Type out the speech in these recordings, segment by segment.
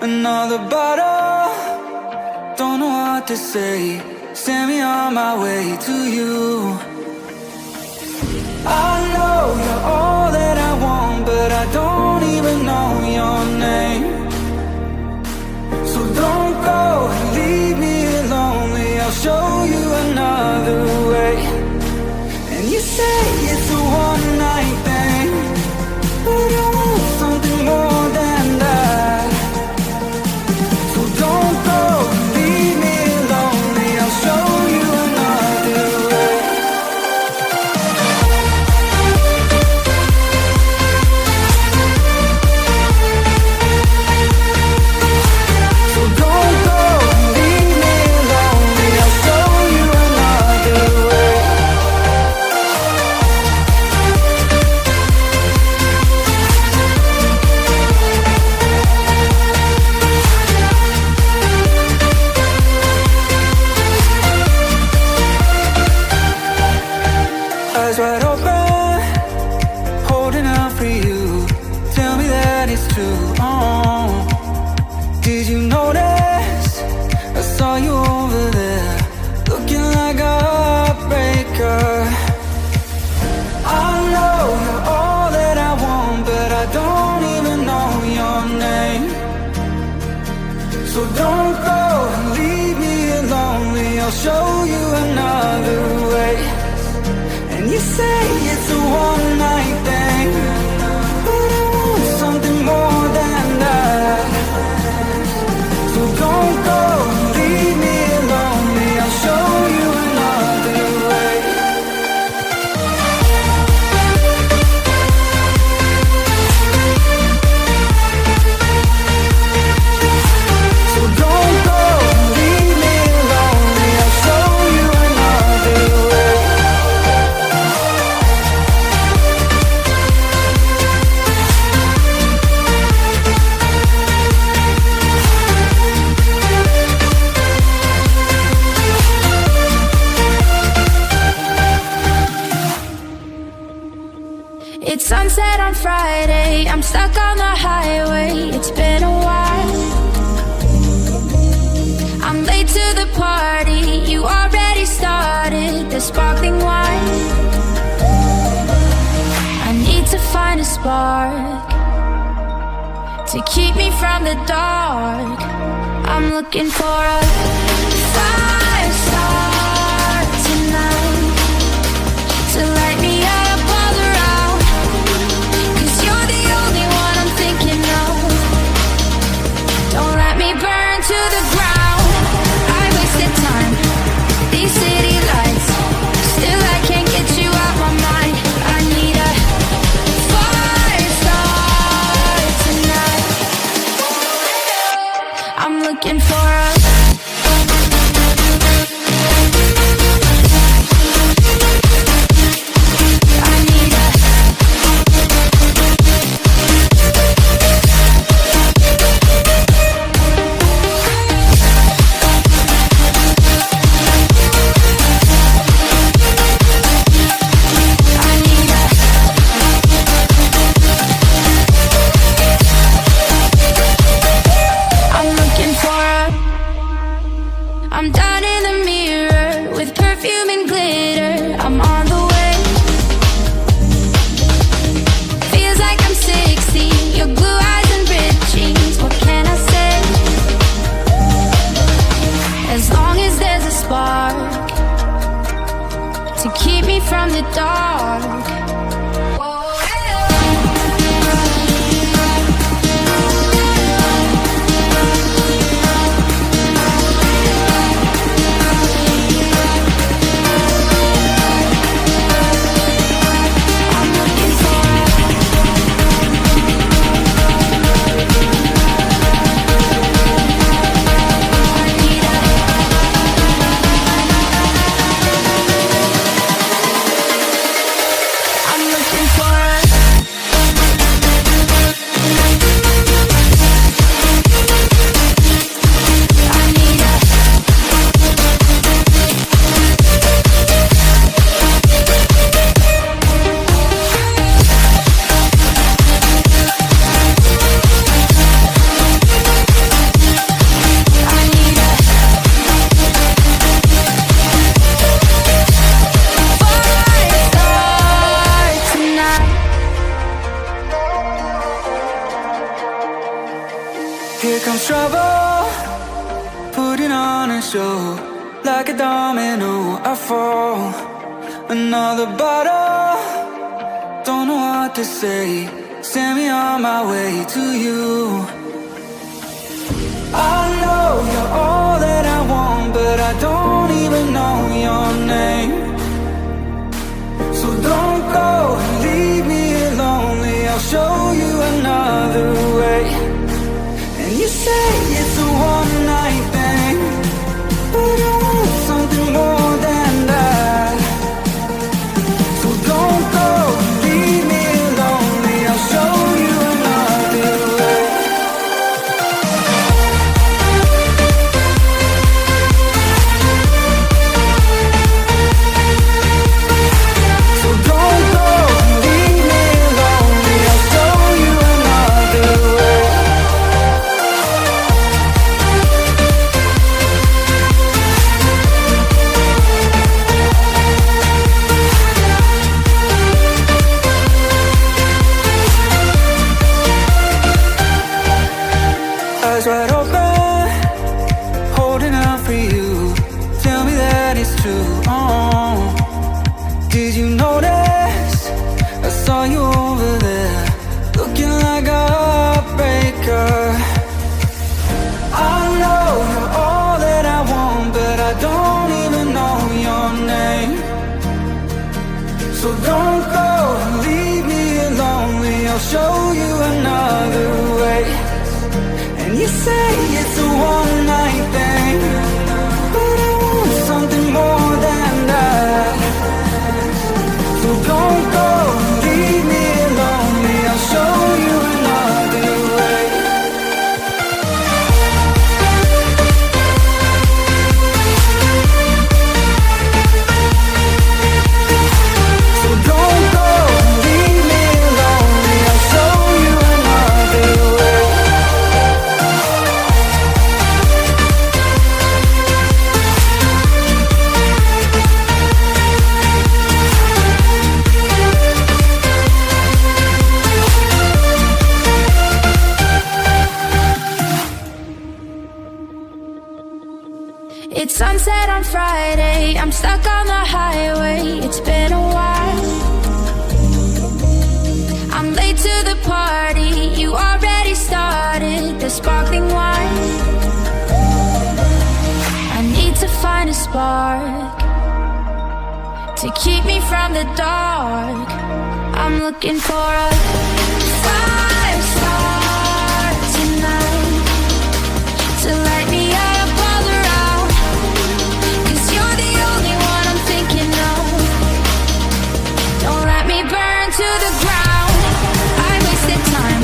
Another bottle, don't know what to say. Send me on my way to you. I know you're all that I want, but I don't even know your name. So don't go and leave me lonely. I'll show you another way. And you say it's a one-night thing, but I want something more than that. So don't go and leave me lonely. I'll show you another way. So don't go and leave me lonely. I'll show you another way. Eyes wide open, holding out for you. Tell me that it's true. Oh, did you notice? I saw you over there, looking like a heartbreaker. I know you're all that I want, but I don't even know your name. So don't go and leave me lonely. I'll show you another way. And you say it's a one-night thing, but I want something more than that. So don't go and leave me lonely. I'll show you another way. So don't go and leave me lonely. I'll show you another way. It's sunset on Friday, I'm stuck on the highway. It's been a while. I'm late to the party, you already started the sparkling wine. I need to find a spark to keep me from the dark. I'm looking for a fire star tonight to light me up all around. 'Cause you're the only one I'm thinking of. Don't let me burn to the ground. I wasted time, these city lights, still I can't get you out my mind. I need a fire star tonight. I'm looking for a I'm down in the mirror with perfume and glitter. I'm on the way. Feels like I'm 16, your blue eyes and ripped jeans. What can I say? As long as there's a spark to keep me from the dark. Here comes trouble, putting on a show. Like a domino, I fall. Another bottle, don't know what to say. Send me on my way to you. I know you're all that I want, but I don't even know your name. So don't go and leave me lonely. I'll show you another way. And you say it's a one-night thing, but I want something more than that. So don't go and leave me lonely. I'll show you another way. So don't go and leave me lonely. I'll show you another way. Eyes wide open, holding out for you. Tell me that it's true. Oh, did you notice? I saw you over there, looking like a heartbreaker. I know you're all that I want, but I don't even know your name. So don't go and leave me lonely. I'll show you another way. And you say it's a one-night thing, but I want something more than that. So don't go and leave me lonely. I'll show you another way. So don't go and leave me lonely. I'll show you another way. It's sunset on Friday, I'm stuck on the highway. It's been a while. I'm late to the party, you already started the sparkling wine. I need to find a spark to keep me from the dark. I'm looking for a fire star tonight to light me up all around. 'Cause you're the only one I'm thinking of. Don't let me burn to the ground. I wasted time,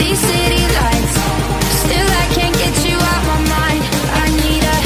these city lights, still I can't get you out my mind. I need a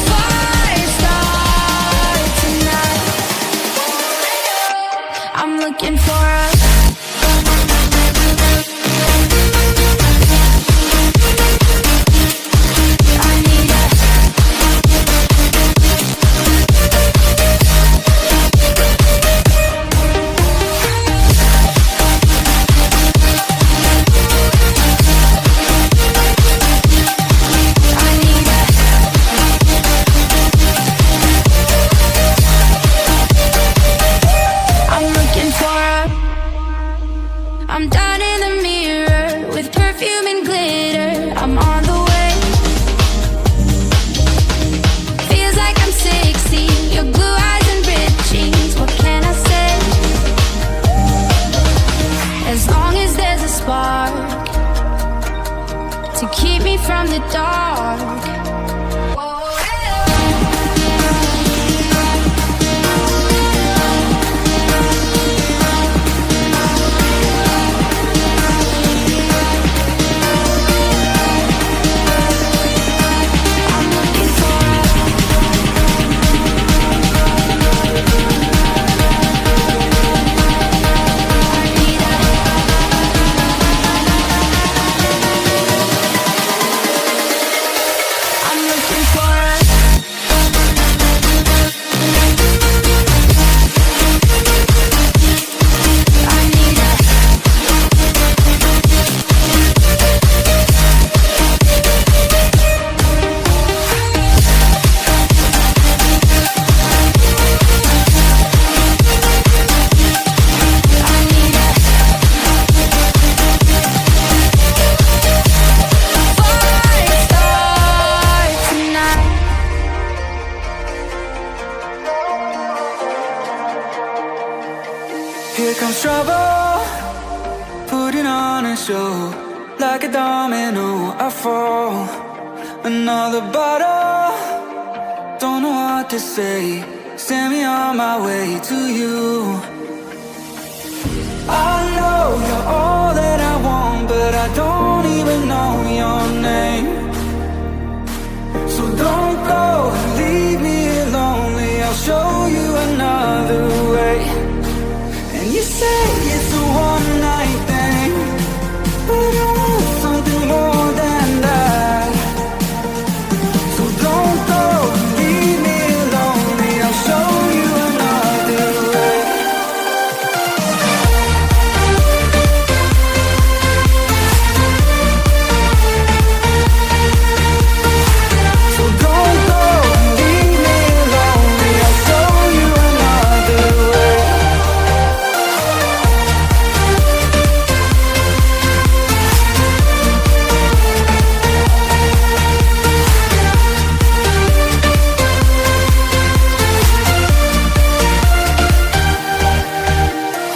fire star tonight. I'm looking for a I'm down in the mirror with perfume and glitter. I'm on the way. Feels like I'm 16. Your blue eyes and ripped jeans. What can I say? As long as there's a spark to keep me from the dark. I'm I fall. Another bottle, don't know what to say. Send me on my way to you. I know you're all that I want, but I don't even know your name. So don't go, leave me here lonely. I'll show you another way. And you say it's a one-night thing, but I want something more than that. So don't go, leave me here lonely. I'll show you another way. So don't go, leave me here lonely. I'll show you another way.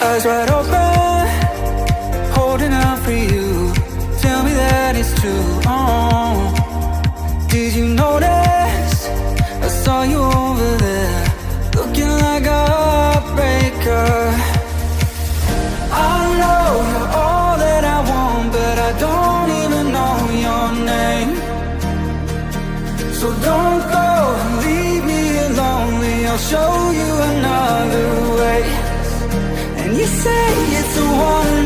Eyes wide open, holding out for you. Tell me that it's true. Oh, did you notice? I saw you over there, looking like a heartbreaker. I know you're all that I want, but I don't even know your name. So don't go, leave me here lonely. I'll show you another way. And you say it's a one